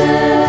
တ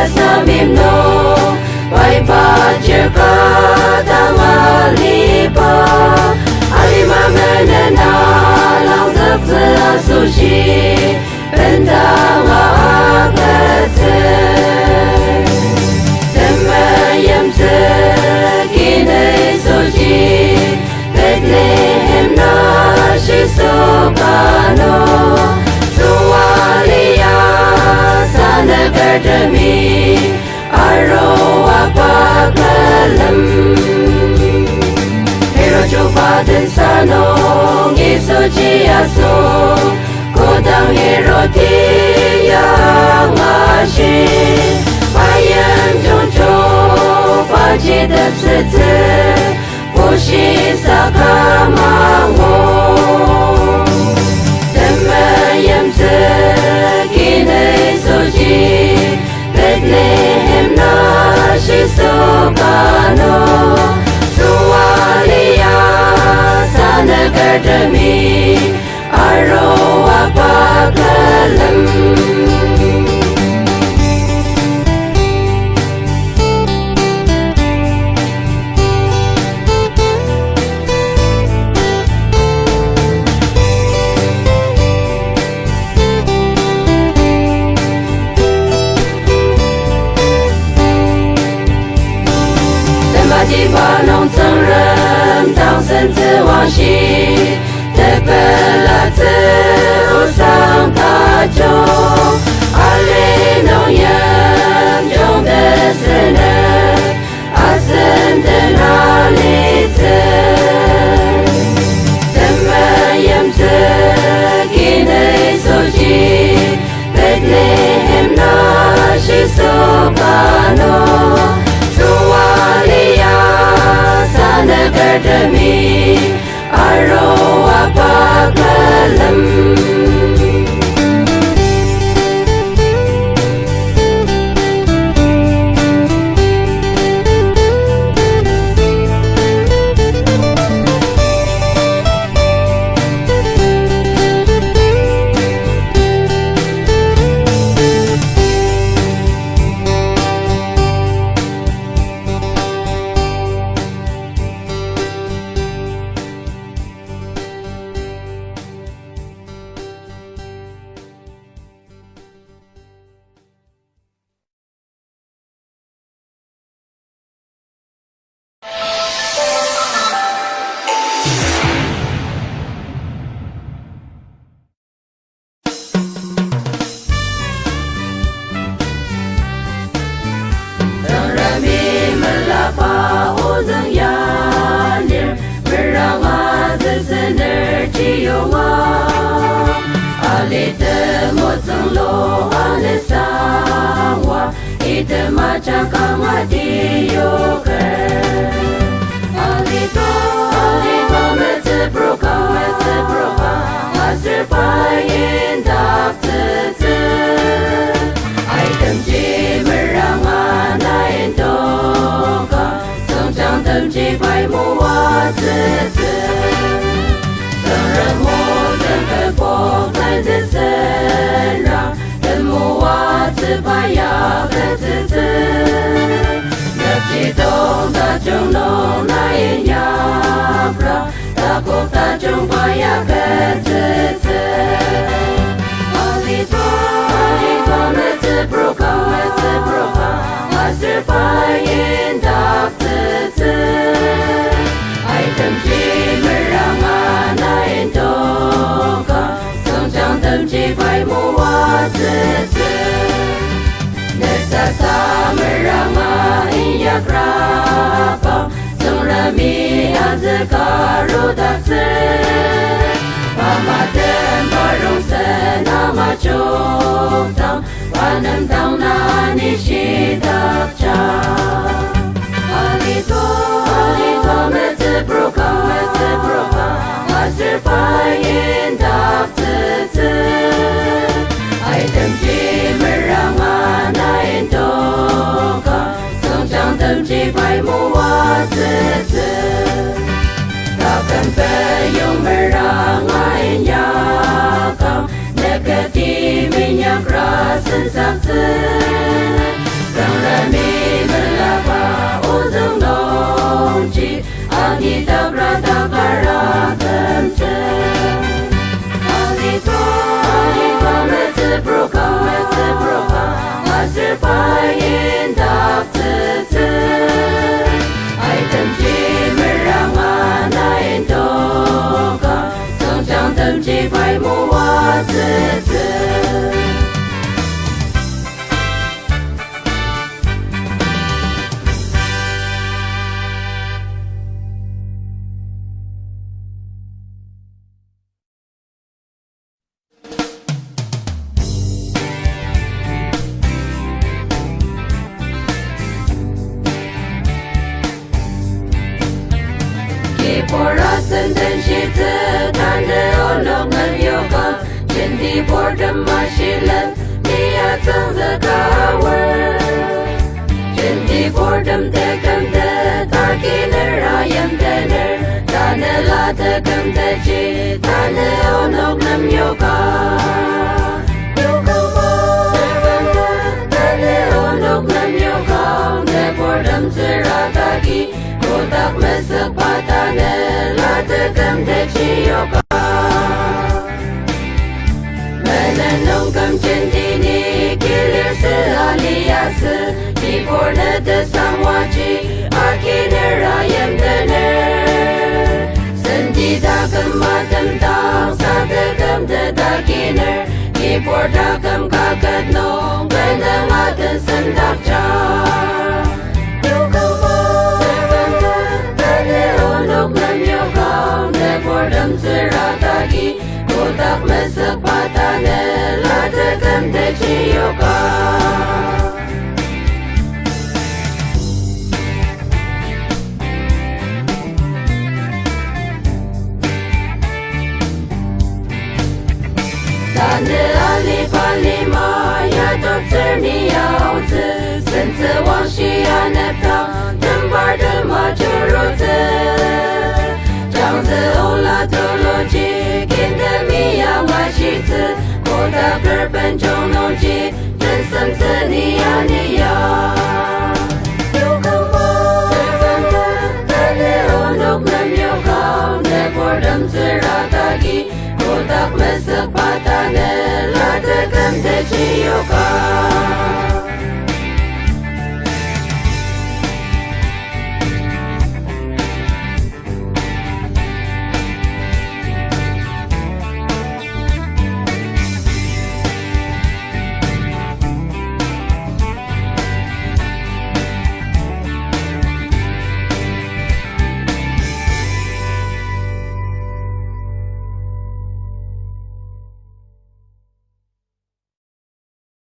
samimno Vai pajaka tangalipa Alima menena lang zepse sushi Bentanga aketse Temayem se kine soji Bethlehem na shisokano Suwalia sanagardami Aroa pakalam Hero chupaten sano Ngisoji aso Kodang hero tiya ngashi Bayam jonjo Pajidap setse Pushi sakamango Temayam se Kine soji Bethlehem na shisokano Suwalia sanagardami Aroa pakalam Di ba nong tsang ren Tang sen zi wang shi Te pe la zi u sang ta jo Ale nong yam Jong de se ne A sen ten ha li zi Te me yam zi Ki ne so ji Bethlehem na shi so pa no Sanagardami Aroa pakalam di tabrata karatemse Alito metse broka Master payin daftete Aitem ji merangan ain doka Song chang tem ji pai mu wa tete Pora senden shite tande olok ngal yoga Jendi bordam mashilat niya tsang zakawer Jendi bordam tekam te tarkiner ayam tener Tane la tekam te chi tane olok nam yoga Yoga mo tane olok nam yoga Ne bordam zirataki Kodak mesak patane la tekam te chi yoga Menenong kam cendini kilir se alias Di borne de samwachi akiner ayam tener Sendi takam matam tang sa tekam te takiner Di bor takam kakat nong benang atan sendak char Yoga mo Bordam zirataki Kodak mesak patane La tekam te chi yoga Tane ali palima Ya doktor ni yao zi Sense wang shi ya neptang Tembar de ma juroze Zhang zi ola toloji Kinde mi ya wa shi zi Koda gerben zhong nong ji Ten sem zi ni ya ni ya Yoga mo Tane onok nam yoga Ne bordam zirataki Kodak mesak patane La tekam te chi yoga